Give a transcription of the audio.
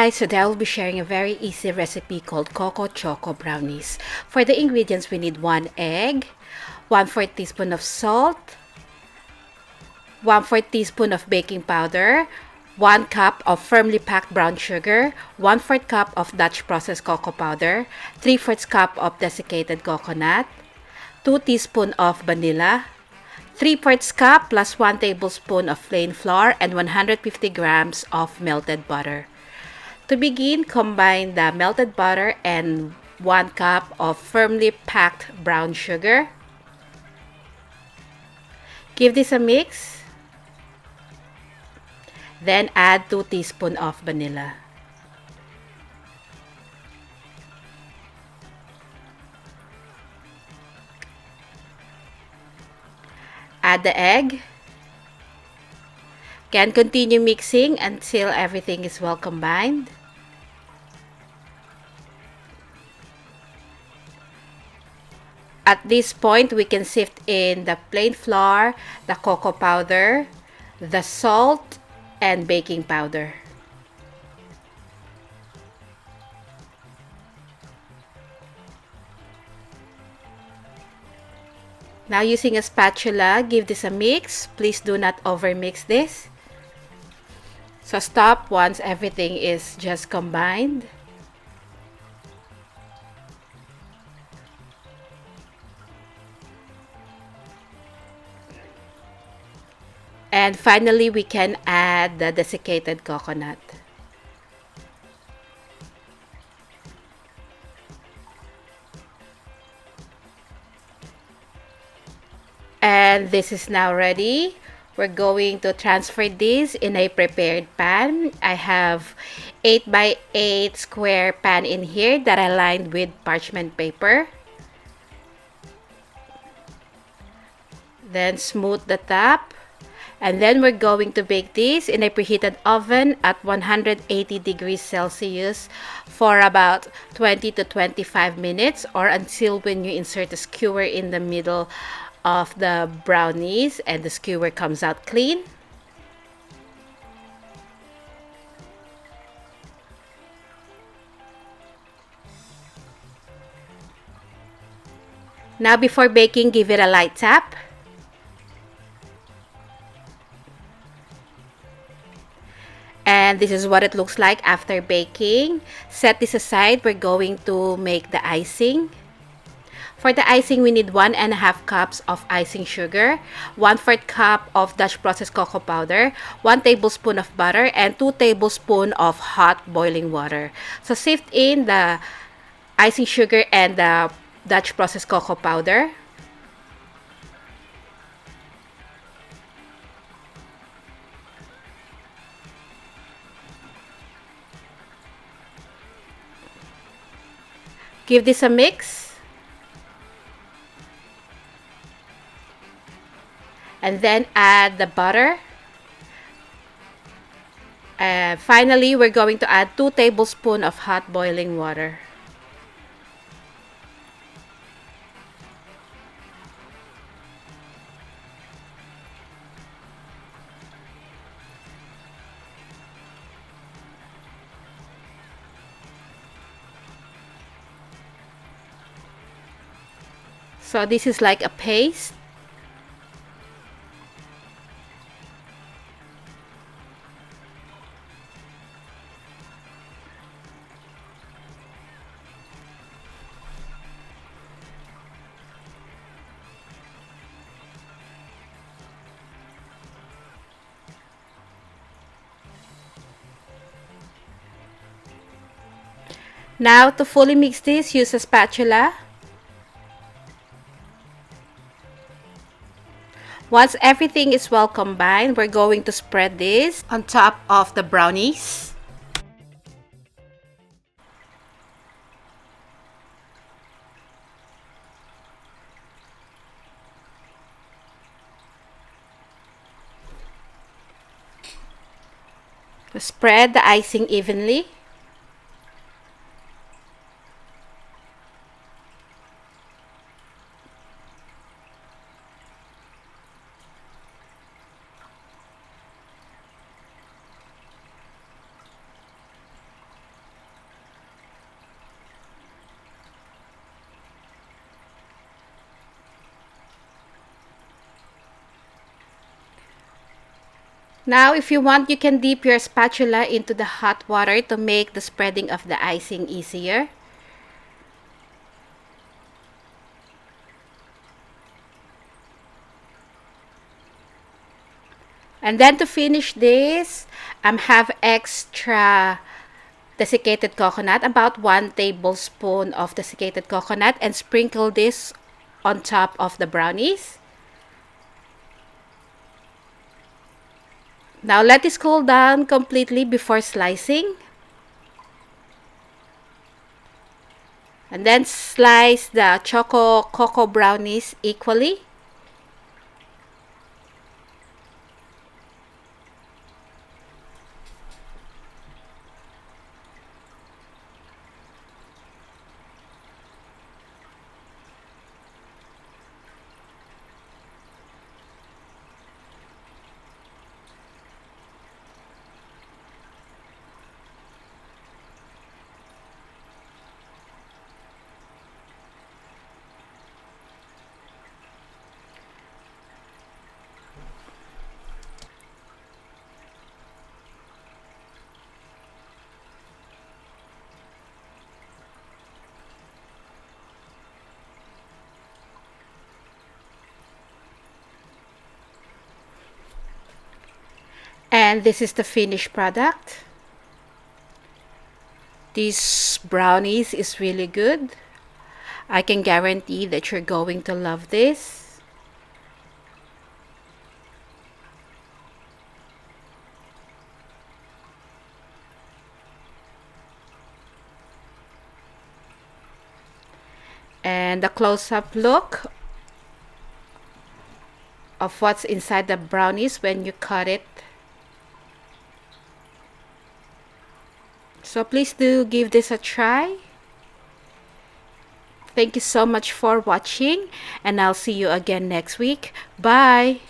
guys, today I will be sharing a very easy recipe called Coco Choco Brownies. For the ingredients, we need 1 egg, 1/4 teaspoon of salt, 1/4 teaspoon of baking powder, 1 cup of firmly packed brown sugar, 1/4 cup of Dutch processed cocoa powder, 3/4 cup of desiccated coconut, 2 teaspoons of vanilla, 3/4 cup plus 1 tablespoon of plain flour, and 150 grams of melted butter. To begin, combine the melted butter and 1 cup of firmly packed brown sugar. Give this a mix. Then add 2 teaspoons of vanilla. Add the egg. Can continue mixing until everything is well combined. At this point, we can sift in the plain flour, the cocoa powder, the salt, and baking powder. Now, using a spatula, give this a mix. Please do not overmix this. So stop once everything is just combined. And finally, we can add the desiccated coconut. And this is now ready. We're going to transfer this in a prepared pan. I have 8 by 8 square pan in here that I lined with parchment paper. Then smooth the top. And then we're going to bake this in a preheated oven at 180 degrees Celsius for about 20 to 25 minutes, or until when you insert the skewer in the middle of the brownies and the skewer comes out clean. Now, before baking, give it a light tap. And this is what it looks like after baking. Set this aside. We're going to make the icing. For the icing, we need 1.5 cups of icing sugar, 1/4 cup of Dutch processed cocoa powder, 1 tablespoon of butter, and 2 tablespoons of hot boiling water. So sift in the icing sugar and the Dutch processed cocoa powder. Give this a mix. And then add the butter. And finally, we're going to add 2 tablespoons of hot boiling water. So this is like a paste. Now, to fully mix this, use a spatula. Once everything is well combined, we're going to spread this on top of the brownies. Spread the icing evenly. Now, if you want, you can dip your spatula into the hot water to make the spreading of the icing easier. And then to finish this, have extra desiccated coconut, about 1 tablespoon of desiccated coconut, and sprinkle this on top of the brownies. Now let this cool down completely before slicing. And then slice the Choco Coco Brownies equally. And this is the finished product. These brownies is really good. I can guarantee that you're going to love this. And a close-up look of what's inside the brownies when you cut it. So please do give this a try. Thank you so much for watching, and I'll see you again next week. Bye!